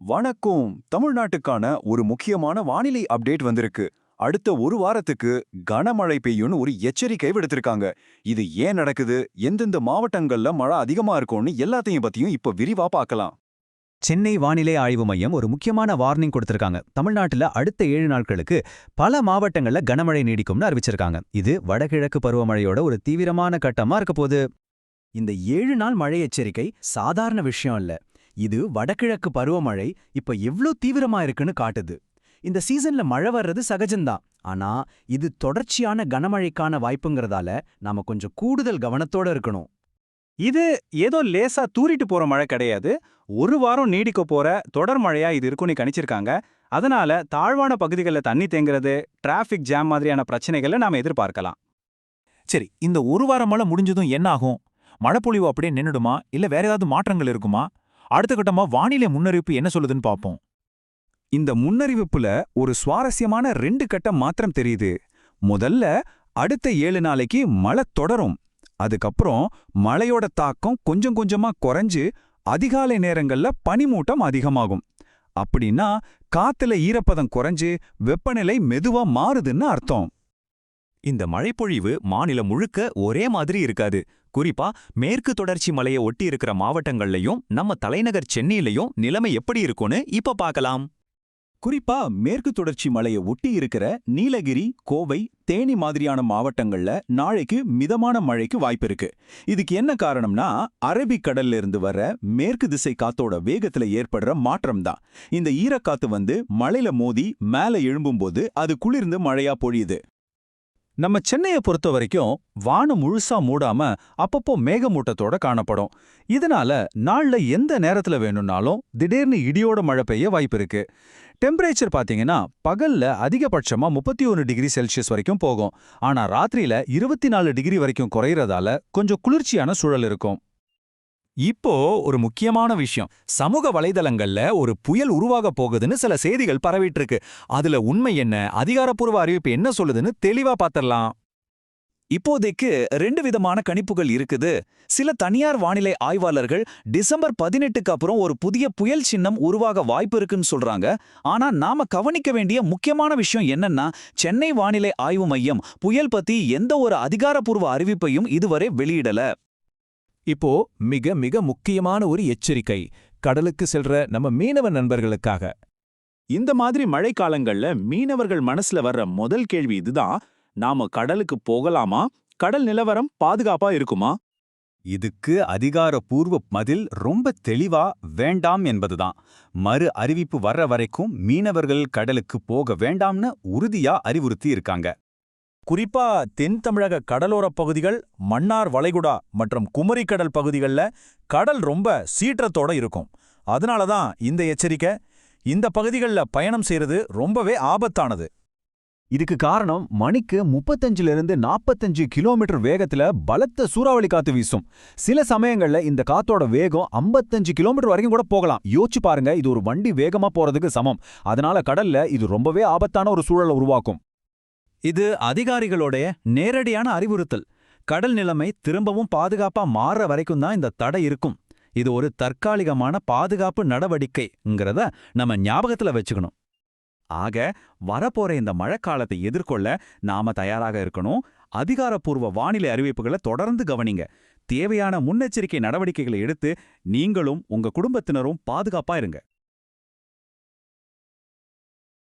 வணக்கம். தமிழ்நாட்டுக்கான ஒரு முக்கியமான வானிலை அப்டேட் வந்திருக்கு. அடுத்த ஒரு வாரத்துக்கு கனமழை பெய்யும்னு ஒரு எச்சரிக்கை விடுத்திருக்காங்க. இது ஏன் நடக்குது, எந்தெந்த மாவட்டங்கள்ல மழை அதிகமா இருக்கும்னு எல்லாத்தையும் பத்தியும் இப்ப விரிவா பார்க்கலாம். சென்னை வானிலை ஆய்வு மையம் ஒரு முக்கியமான வார்னிங் கொடுத்திருக்காங்க. தமிழ்நாட்டுல அடுத்த 7 நாட்களுக்கு பல மாவட்டங்கள்ல கனமழை நீடிக்கும்னு அறிவிச்சிருக்காங்க. இது வடகிழக்கு பருவமழையோட ஒரு தீவிரமான கட்டமா இருக்க போகுது. இந்த 7 நாள் மழை எச்சரிக்கை சாதாரண விஷயம் இல்ல. இது வடகிழக்கு பருவமழை இப்ப எவ்ளோ தீவிரமா இருக்குன்னு காட்டுது. இந்த சீசன்ல மழை வர்றது சகஜம்தான். ஆனா இது தொடர்ச்சியான கனமழைக்கான வாய்ப்புங்கிறதால நாம கொஞ்சம் கூடுதல் கவனத்தோட இருக்கணும். இது ஏதோ லேசா தூறிட்டு போற மழை கிடையாது. ஒரு வாரம் நீடிக்க போற தொடர் மழையா இது இருக்குன்னு கணிச்சிருக்காங்க. அதனால தாழ்வான பகுதிகளில் தண்ணி தேங்குறது, டிராஃபிக் ஜாம் மாதிரியான பிரச்சனைகளை நாம எதிர்பார்க்கலாம். சரி, இந்த ஒரு வாரம் மழை முடிஞ்சதும் என்ன ஆகும்? மழைப்பொழிவு அப்படியே நின்னுடுமா, இல்ல வேற ஏதாவது மாற்றங்கள் இருக்குமா? அடுத்த கட்டமா வானிலை முன்னறிவிப்பு என்ன சொல்லுதுன்னு பாப்போம். இந்த முன்னறிவிப்புல ஒரு சுவாரஸ்யமான 2 கட்டம் மாத்திரம் தெரியுது. முதல்ல அடுத்த 7 நாளைக்கு மழை தொடரும். அதுக்கப்புறம் மழையோட தாக்கம் கொஞ்சம் கொஞ்சமா குறைஞ்சு அதிகாலை நேரங்கள்ல பனிமூட்டம் அதிகமாகும். அப்படின்னா காத்துல ஈரப்பதம் குறைஞ்சு வெப்பநிலை மெதுவா மாறுதுன்னு அர்த்தம். இந்த மழைப்பொழிவு மாநிலம் முழுக்க ஒரே மாதிரி இருக்காது. குறிப்பா மேற்கு தொடர்ச்சி மலையை ஒட்டி இருக்கிற மாவட்டங்கள்லயும் நம்ம தலைநகர் சென்னையிலயும் நிலைமை எப்படி இருக்கும்னு இப்ப பார்க்கலாம். குறிப்பா மேற்கு தொடர்ச்சி மலையை ஒட்டி இருக்கிற நீலகிரி, கோவை, தேனி மாதிரியான மாவட்டங்கள்ல நாளைக்கு மிதமான மழைக்கு வாய்ப்பு இருக்கு. இதுக்கு என்ன காரணம்னா, அரபிக்கடல்ல இருந்து வர மேற்கு திசை காத்தோட வேகத்துல ஏற்படுற மாற்றம் தான். இந்த ஈரக்காத்து மழையில மோதி மேல எழும்பும்போது அது குளிர்ந்து மழையா பொழியுது. நம்ம சென்னையை பொறுத்த வரைக்கும் வானம் முழுசா மூடாம அப்பப்போ மேகமூட்டத்தோட காணப்படும். இதனால நாள்ல எந்த நேரத்துல வேணும்னாலும் திடீர்னு இடியோட மழை பெய்ய வாய்ப்பு இருக்கு. டெம்பரேச்சர் பாத்தீங்கன்னா பகல்ல அதிகபட்சமா 31 டிகிரி செல்சியஸ் வரைக்கும் போகும். ஆனா ராத்திரியில 24 டிகிரி வரைக்கும் குறையறதால கொஞ்சம் குளிர்ச்சியான சூழல் இருக்கும். இப்போ ஒரு முக்கியமான விஷயம், சமூக வலைதளங்கள்ல ஒரு புயல் உருவாக போகுதுன்னு சில செய்திகள் பரவிட்டு இருக்கு. அதுல உண்மை என்ன, அதிகாரப்பூர்வ அறிவிப்பு என்ன சொல்லுதுன்னு தெளிவா பாத்திரலாம். இப்போதைக்கு 2 விதமான கணிப்புகள் இருக்குது. சில தனியார் வானிலை ஆய்வாளர்கள் டிசம்பர் 18க்கு அப்புறம் ஒரு புதிய புயல் சின்னம் உருவாக வாய்ப்பு இருக்குன்னு சொல்றாங்க. ஆனா நாம கவனிக்க வேண்டிய முக்கியமான விஷயம் என்னன்னா, சென்னை வானிலை ஆய்வு மையம் புயல் பத்தி எந்த ஒரு அதிகாரப்பூர்வ அறிவிப்பையும் இதுவரை வெளியிடல. இப்போ மிக மிக முக்கியமான ஒரு எச்சரிக்கை, கடலுக்கு செல்ற நம்ம மீனவ நண்பர்களுக்காக. இந்த மாதிரி மழைக்காலங்கள்ல மீனவர்கள் மனசுல வர்ற முதல் கேள்வி இதுதான்: நாம கடலுக்கு போகலாமா? கடல் நிலவரம் பாதுகாப்பா இருக்குமா? இதுக்கு அதிகாரப்பூர்வ பதில் ரொம்ப தெளிவா வேண்டாம் என்பதுதான். மறு அறிவிப்பு வர்ற வரைக்கும் மீனவர்கள் கடலுக்கு போக வேண்டாம்னு உறுதியா அறிவுறுத்தி இருக்காங்க. குறிப்பா தென் தமிழக கடலோரப் பகுதிகள், மன்னார் வளைகுடா மற்றும் குமரிக்கடல் பகுதிகளில் கடல் ரொம்ப சீற்றத்தோட இருக்கும். அதனால தான் இந்த எச்சரிக்கை. இந்த பகுதிகளில் பயணம் செய்யறது ரொம்பவே ஆபத்தானது. இதுக்கு காரணம் மணிக்கு 35லிருந்து 45 கிலோமீட்டர் வேகத்துல பலத்த சூறாவளி காத்து வீசும். சில சமயங்கள்ல இந்த காத்தோட வேகம் 55 கிலோமீட்டர் வரைக்கும் கூட போகலாம். யோசிச்சு பாருங்க, இது ஒரு வண்டி வேகமா போறதுக்கு சமம். அதனால கடல்ல இது ரொம்பவே ஆபத்தான ஒரு சூழலை உருவாக்கும். இது அதிகாரிகளோடைய நேரடியான அறிவுறுத்தல். கடல் நிலைமை திரும்பவும் பாதுகாப்பா மாற வரைக்கும் தான் இந்த தடை இருக்கும். இது ஒரு தற்காலிகமான பாதுகாப்பு நடவடிக்கைங்கிறத நம்ம ஞாபகத்துல வச்சுக்கணும். ஆக வரப்போற இந்த மழைக்காலத்தை எதிர்கொள்ள நாம தயாராக இருக்கணும். அதிகாரப்பூர்வ வானிலை அறிவிப்புகளை தொடர்ந்து கவனிங்க. தேவையான முன்னெச்சரிக்கை நடவடிக்கைகளை எடுத்து நீங்களும் உங்க குடும்பத்தினரும் பாதுகாப்பா இருங்க.